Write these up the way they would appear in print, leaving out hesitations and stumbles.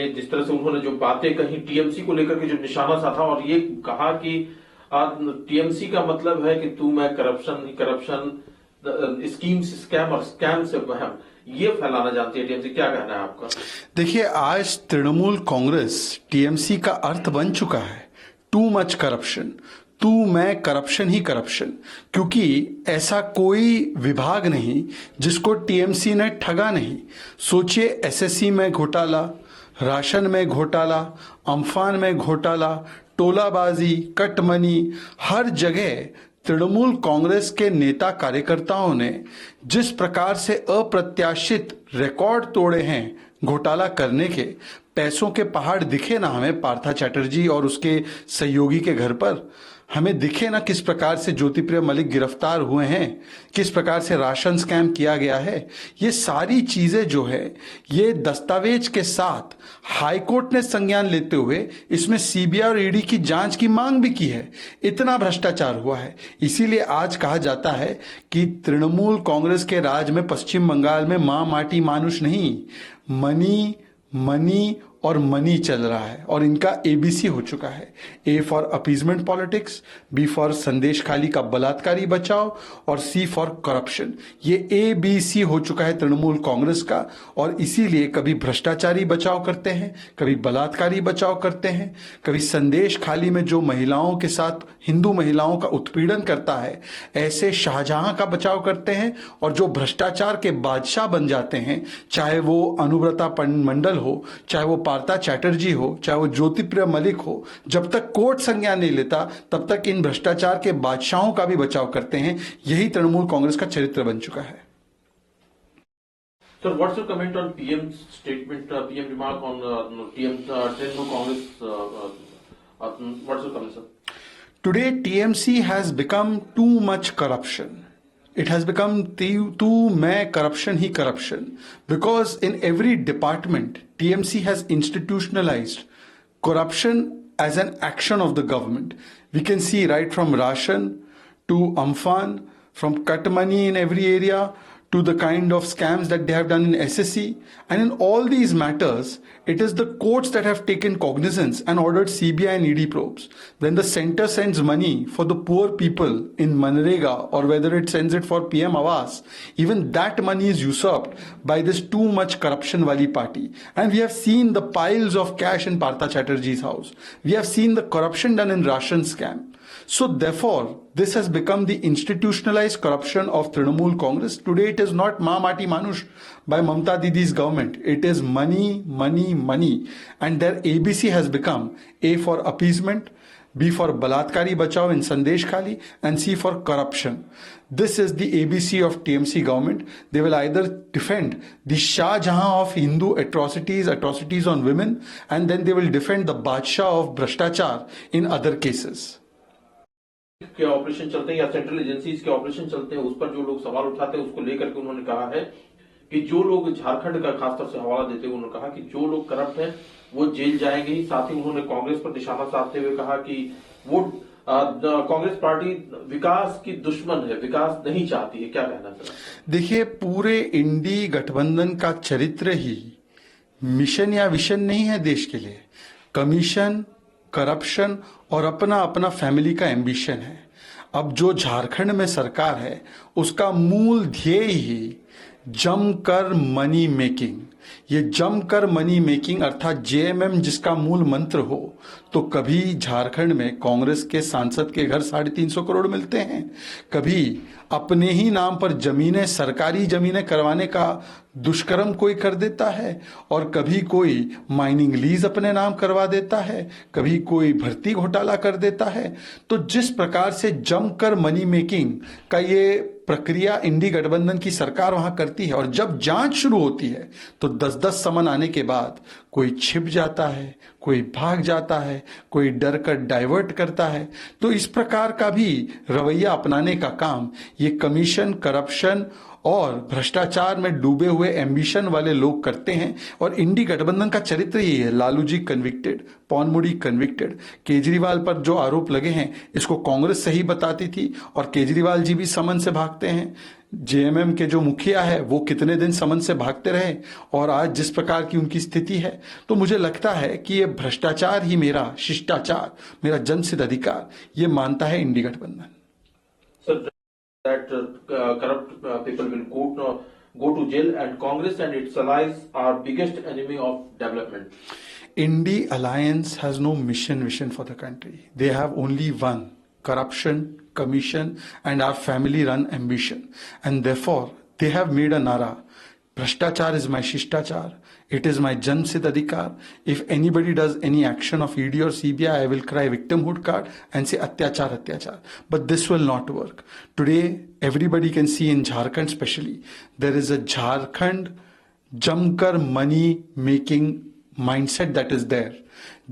में जिस तरह से उन्होंने जो बातें कही टीएमसी को लेकर के जो निशाना साधा और ये कहा कि टीएमसी का मतलब है कि तू मैं करप्शन ही करप्शन, स्कीम से स्कैम और स्कैम से वहम, ये फैलाना जानती है टीएमसी। क्या कहना है आपका? देखिए, आज तृणमूल कांग्रेस टीएमसी का अर्थ बन चुका है टू मच करप्शन, तू मैं करप्शन ही करप्शन। क्योंकि ऐसा कोई विभाग नहीं जिसको टीएमसी ने ठगा नहीं। सोचिए, एसएससी में घोटाला, राशन में घोटाला, अम्फान में घोटाला, टोलाबाजी, कटमनी, हर जगह तृणमूल कांग्रेस के नेता कार्यकर्ताओं ने जिस प्रकार से अप्रत्याशित रिकॉर्ड तोड़े हैं घोटाला करने के, पैसों के पहाड़ दिखे ना हमें पार्था चैटर्जी और उसके सहयोगी के घर पर, हमें दिखे ना किस प्रकार से ज्योतिप्रिय मलिक गिरफ्तार हुए हैं, किस प्रकार से राशन स्कैम किया गया है। ये सारी चीजें जो है, ये दस्तावेज के साथ हाईकोर्ट ने संज्ञान लेते हुए इसमें सीबीआई और ईडी की जांच की मांग भी की है। इतना भ्रष्टाचार हुआ है। इसीलिए आज कहा जाता है कि तृणमूल कांग्रेस के राज में पश्चिम बंगाल में मां माटी मानुष नहीं, मनी मनी और मनी चल रहा है। और इनका एबीसी हो चुका है। A for appeasement politics, B for Sandeshkhali का बलात्कारी बचाव और सी फॉर करप्शन। ये एबीसी हो चुका है तृणमूल कांग्रेस का। और इसीलिए कभी भ्रष्टाचारी बचाव करते हैं, कभी बलात्कारी बचाव करते हैं, कभी संदेश खाली में जो महिलाओं के साथ हिंदू महिलाओं का उत्पीड़न करता है ऐसे शाहजहां का बचाव करते हैं। और जो भ्रष्टाचार के बादशाह बन जाते हैं, चाहे वो अनुव्रता मंडल हो, चाहे वो पार्था चैटर्जी हो, चाहे वो ज्योतिप्रिय मलिक हो, जब तक कोर्ट संज्ञान नहीं लेता तब तक इन भ्रष्टाचार के बादशाहों का भी बचाव करते हैं। यही तृणमूल कांग्रेस का चरित्र बन चुका है। Sir, what's your comment on PM's statement, PM remark on Trinamool Congress? What's your comment, sir? Today, TMC has become too much corruption. It has become too मैं corruption he corruption. Because in every department, TMC has institutionalized corruption as an action of the government. We can see right from ration to Amphan, from cut money in every area, to the kind of scams that they have done in SSC. And in all these matters, it is the courts that have taken cognizance and ordered CBI and ED probes. When the center sends money for the poor people in Manrega, or whether it sends it for PM Awas, even that money is usurped by this too much corruption wali party. And we have seen the piles of cash in Partha Chatterjee's house. We have seen the corruption done in ration scam. So therefore, this has become the institutionalized corruption of Trinamool Congress. Today it is not Ma Mati Manush by Mamta Didi's government. It is money, money, money. And their ABC has become A for appeasement, B for Balatkari Bachao in Sandesh Khali, and C for corruption. This is the ABC of TMC government. They will either defend the Shah Jahan of Hindu atrocities on women, and then they will defend the Badshah of Bhrashtachar in other cases. के operation चलते हैं या central agencies के operation चलते हैं, उस पर जो लोग सवाल उठाते हैं उसको लेकर के उन्होंने कहा है कि जो लोग झारखंड का खासतौर से हवाला देते हुए उन्होंने कहा कि जो लोग करप्ट हैं वो जेल जाएंगे ही। साथ ही उन्होंने कांग्रेस पर निशाना साधते हुए कहा कि वो कांग्रेस पार्टी विकास की दुश्मन है, विकास नहीं चाहती है। क्या कहना चाहिए? देखिए, पूरे इंडी गठबंधन का चरित्र ही मिशन या विशन नहीं है देश के लिए। कमीशन, करप्शन और अपना अपना फैमिली का एम्बिशन है। अब जो झारखंड में सरकार है उसका मूल ध्येय ही जमकर मनी मेकिंग। ये जमकर मनी मेकिंग अर्थात जेएमएम जिसका मूल मंत्र हो, तो कभी झारखंड में कांग्रेस के सांसद के घर 350 करोड़ मिलते हैं, कभी अपने ही नाम पर जमीनें, सरकारी जमीनें करवाने का दुष्कर्म कोई कर देता है, और कभी कोई माइनिंग लीज अपने नाम करवा देता है, कभी कोई भर्ती घोटाला कर देता है। तो जिस प्रकार से जमकर मनी मेकिंग का ये प्रक्रिया इंडी गठबंधन की सरकार वहां करती है, और जब जांच शुरू होती है तो 10-10 समन आने के बाद कोई छिप जाता है, कोई भाग जाता है, कोई डर कर डाइवर्ट करता है। तो इस प्रकार का भी रवैया अपनाने का काम ये कमीशन, करप्शन और भ्रष्टाचार में डूबे हुए एम्बिशन वाले लोग करते हैं। और इंडी गठबंधन का चरित्र यही है। लालू जी कन्विक्टेड, पौनमुड़ी कन्विक्टेड, केजरीवाल पर जो आरोप लगे हैं इसको कांग्रेस सही बताती थी और केजरीवाल जी भी समन से भागते हैं। जेएमएम के जो मुखिया है वो कितने दिन समन से भागते रहे और आज जिस प्रकार की उनकी स्थिति है, तो मुझे लगता है कि ये भ्रष्टाचार ही मेरा शिष्टाचार, मेरा जन्मसिद्ध अधिकार, ये मानता है इंडी गठबंधन। Sir, that corrupt people will go to jail, and Congress and its allies are biggest enemy of development. Indy Alliance has no vision for the country. They have only one: corruption, commission, and our family-run ambition. And therefore, they have made a nara: Bhrashtachar is my Shishthachar. It is my Janmsit Adhikar. If anybody does any action of ED or CBI, I will cry victimhood card and say Atyachar, Atyachar. But this will not work. Today, everybody can see in Jharkhand especially, there is a Jharkhand Jamkar money making mindset that is there.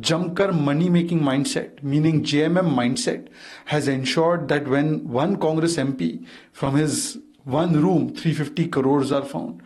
Jamkar money making mindset, meaning JMM mindset, has ensured that when one Congress MP from his one room 350 crores are found,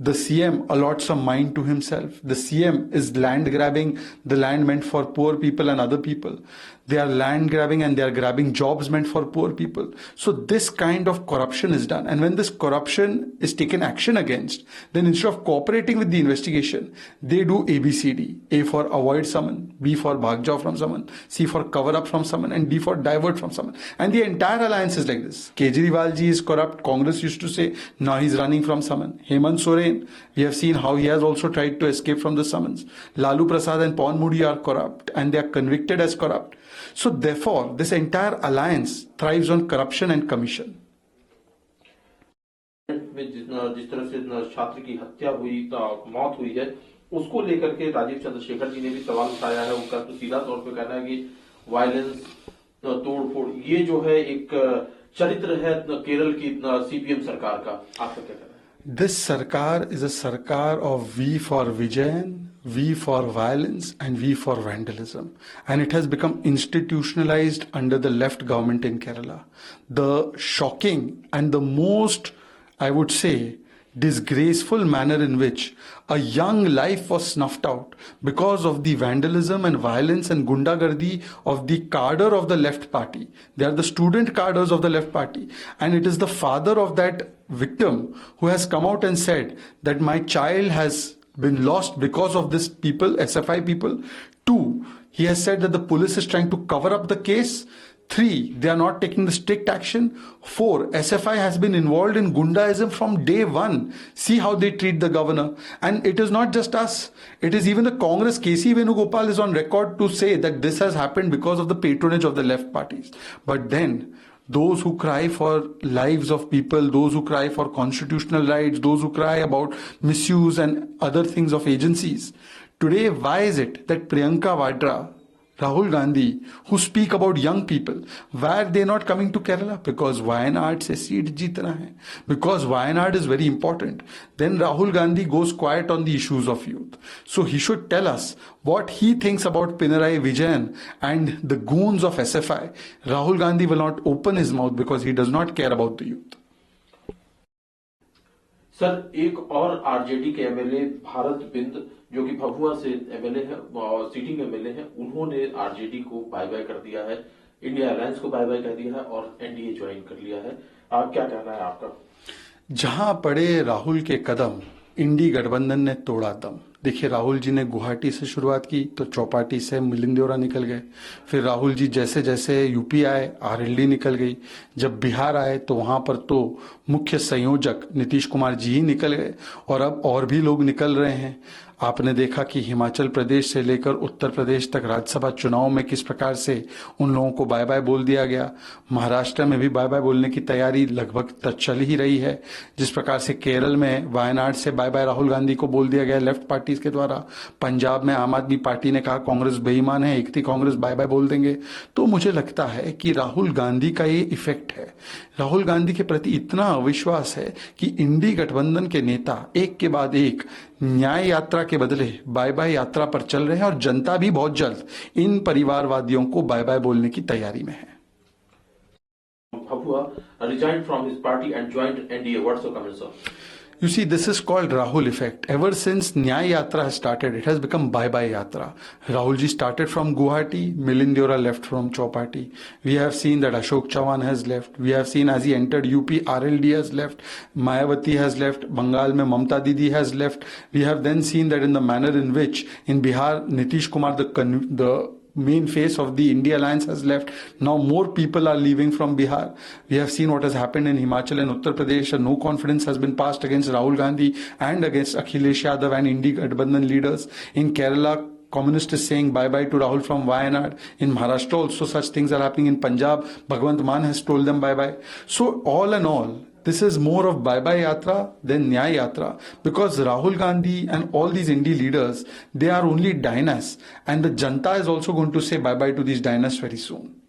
the CM allots some mine to himself. The CM is land grabbing the land meant for poor people and other people. They are land grabbing and they are grabbing jobs meant for poor people. So this kind of corruption is done. And when this corruption is taken action against, then instead of cooperating with the investigation, they do ABCD. A for avoid summon, B for bhag jao from summon, C for cover up from summon, and D for divert from summon. And the entire alliance is like this. Kejriwal ji is corrupt. Congress used to say, now he's running from summon. Hemant Soren, we have seen how he has also tried to escape from the summons. Lalu Prasad and Pawan Modi are corrupt and they are convicted as corrupt. So therefore, this entire alliance thrives on corruption and commission. में जिस तरह से छात्र की हत्या हुई, मौत हुई है, उसको लेकर के राजीव चंद्रशेखर जी ने भी सवाल उठाया है। उनका तो सीधा तौर पे कहना है कि वायलेंस, तोड़फोड़, ये जो है एक चरित्र है केरल की सीपीएम सरकार का। आपका क्या कहना है? This Sarkar is a Sarkar of V for Vijayan, V for violence, and V for vandalism. And it has become institutionalized under the left government in Kerala. The shocking and the most, I would say, disgraceful manner in which a young life was snuffed out because of the vandalism and violence and gundagardi of the cadre of the left party. They are the student cadres of the left party. And it is the father of that victim who has come out and said that my child has been lost because of this people, SFI people. 2, he has said that the police is trying to cover up the case. 3, they are not taking the strict action. 4, SFI has been involved in Gundaism from day one. See how they treat the governor. And it is not just us. It is even the Congress. KC Venugopal is on record to say that this has happened because of the patronage of the left parties. But then, those who cry for lives of people, those who cry for constitutional rights, those who cry about misuse and other things of agencies. Today, why is it that Priyanka Vadra, Rahul Gandhi, who speak about young people, why are they not coming to Kerala? Because Wayanad se seat jeetna hai. Because Wayanad is very important. Then Rahul Gandhi goes quiet on the issues of youth. So he should tell us what he thinks about Pinarayi Vijayan and the goons of SFI. Rahul Gandhi will not open his mouth because he does not care about the youth. Sir, एक और RJD के MLA Bharat बिंद, जो कि भभुआ से MLA है और seating MLA है, उन्होंने आरजेडी को बाय बाय कर दिया है, इंडिया अलायंस को बाय बाय कर दिया है और एनडीए ज्वाइन कर लिया है। आप क्या कहना है आपका? जहां पड़े राहुल के कदम, इंडी गठबंधन ने तोड़ा दम। देखिए, राहुल जी ने गुवाहाटी से शुरुआत की तो चौपाटी से मिलिंद देवरा निकल गए। फिर राहुल जी जैसे जैसे यूपी आए, आरएलडी निकल गई। जब बिहार आए तो वहां पर तो मुख्य संयोजक नीतीश कुमार जी ही निकल गए और अब और भी लोग निकल रहे हैं। आपने देखा कि हिमाचल प्रदेश से लेकर उत्तर प्रदेश तक राज्यसभा चुनाव में किस प्रकार से उन लोगों को बाय बाय बोल दिया गया। महाराष्ट्र में भी बाय बाय बोलने की तैयारी लगभग चल ही रही है। जिस प्रकार से केरल में वायनाड से बाय बाय राहुल गांधी को बोल दिया गया लेफ्ट पार्टीज के द्वारा। पंजाब में आम आदमी पार्टी ने कहा कांग्रेस बेईमान है, एकती कांग्रेस बाय बाय बोल देंगे। तो मुझे लगता है कि राहुल गांधी का ये इफेक्ट है। राहुल गांधी के प्रति इतना अविश्वास है कि इंडी गठबंधन के नेता एक के बाद एक न्याय यात्रा के बदले बाय बाय यात्रा पर चल रहे हैं और जनता भी बहुत जल्द इन परिवारवादियों को बाय बाय बोलने की तैयारी में है। Bhabua resigned from his party and joined NDA. What's your comment, sir? You see, this is called Rahul effect. Ever since Nyay Yatra has started, it has become Bye-Bye Yatra. Rahulji started from Guwahati, Milind Deora left from Chowpatty. We have seen that Ashok Chavan has left. We have seen as he entered UP, RLD has left. Mayawati has left. Bengal mein Mamta Didi has left. We have then seen that in the manner in which in Bihar, Nitish Kumar, the main face of the India Alliance, has left. Now more people are leaving from Bihar. We have seen what has happened in Himachal and Uttar Pradesh. No confidence has been passed against Rahul Gandhi and against Akhilesh Yadav and Indi Gadbandhan leaders. In Kerala, Communist is saying bye-bye to Rahul from Wayanad. In Maharashtra also such things are happening. In Punjab, Bhagwant Mann has told them bye-bye. So all in all, this is more of bye-bye yatra than Nyay Yatra, because Rahul Gandhi and all these Indi leaders, they are only dynasts, and the Janta is also going to say bye-bye to these dynasts very soon.